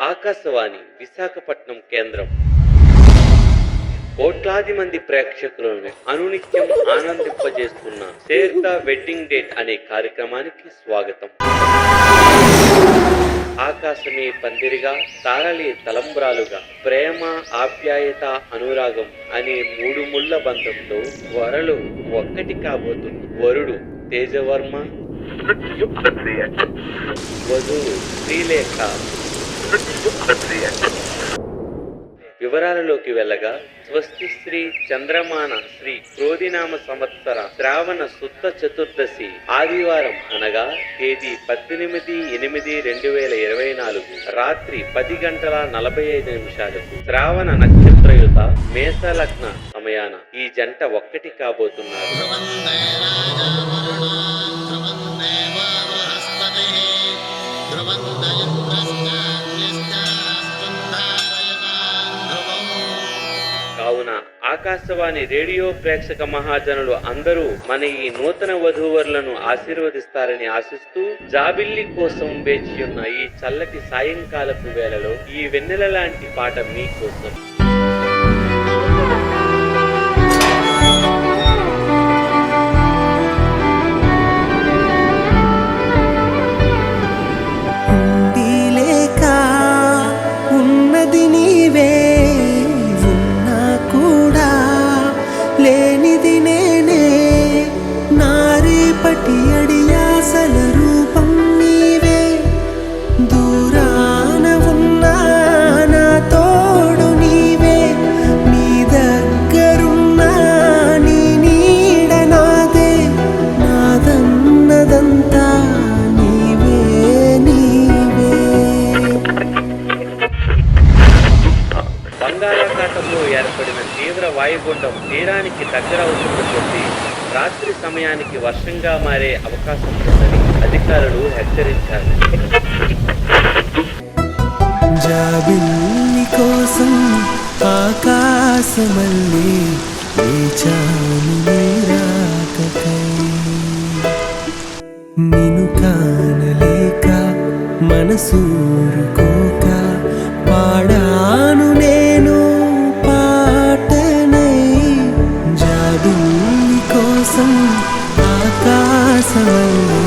ఆకాశవాణి విశాఖపట్నం కేంద్రం కోట్లాది మంది ప్రేక్షకులను అనునిత్యం ఆనందింపజేస్తున్న షేర్ ద వెడ్డింగ్ డేట్ అనే కార్యక్రమానికి స్వాగతం. ఆకాశమే పందిరిగా, తారలే తలంబ్రాలుగా, ప్రేమ, ఆప్యాయత, అనురాగం అనే మూడు ముళ్ళ బంధంతో త్వరలో ఒక్కటి కాబోతుంది. వరుడు తేజవర్మ, వధువు శ్రీలేఖ. వివరాలలోకి వెళ్ళగా, స్వస్తి శ్రీ చంద్రమాన శ్రీ క్రోధినామ సంవత్సర శ్రావణ శుద్ధ చతుర్దశి ఆదివారం అనగా తేదీ 18/8/2024 రాత్రి 10:45 శ్రావణ నక్షత్రయుత మేషలగ్న సమయాన ఈ జంట ఒక్కటి కాబోతున్నారు. కావున ఆకాశవాణి రేడియో ప్రేక్షక మహాజనులు అందరూ మన ఈ నూతన వధూవరులను ఆశీర్వదిస్తారని ఆశిస్తూ, జాబిల్లి కోసం వేచి ఉన్న ఈ చల్లటి సాయంకాలపు వేళలో ఈ వెన్నెల లాంటి పాట మీకోసం. బంగాళాఖాతంలో ఏర్పడిన తీవ్ర వాయుగుండం తీరానికి దగ్గరవుతున్న కొద్దీ రాత్రి సమయానికి వర్షంగా మారే అవకాశం ఉందని అధికారులు హెచ్చరించారు. జాబిల్లి కోసం ఆకాశమల్లే వేచాను రాకకై, నిన్ను కానలేక మనసూరుకోక పాడాను నేను పాటనై. జాబిల్లి కోసం ఆకాశమల్లే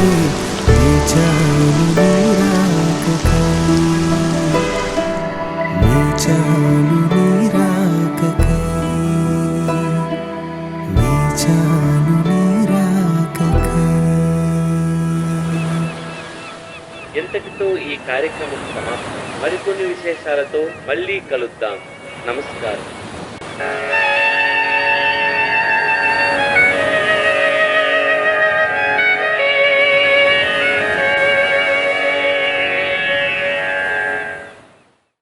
వేచాను రాకకై, వేచాను రాకకై, వేచాను రాకకై. ఎంతటితో ఈ కార్యక్రమం సమాప్తం. మరికొన్ని విశేషాలతో మళ్ళీ కలుద్దాం. నమస్కారం.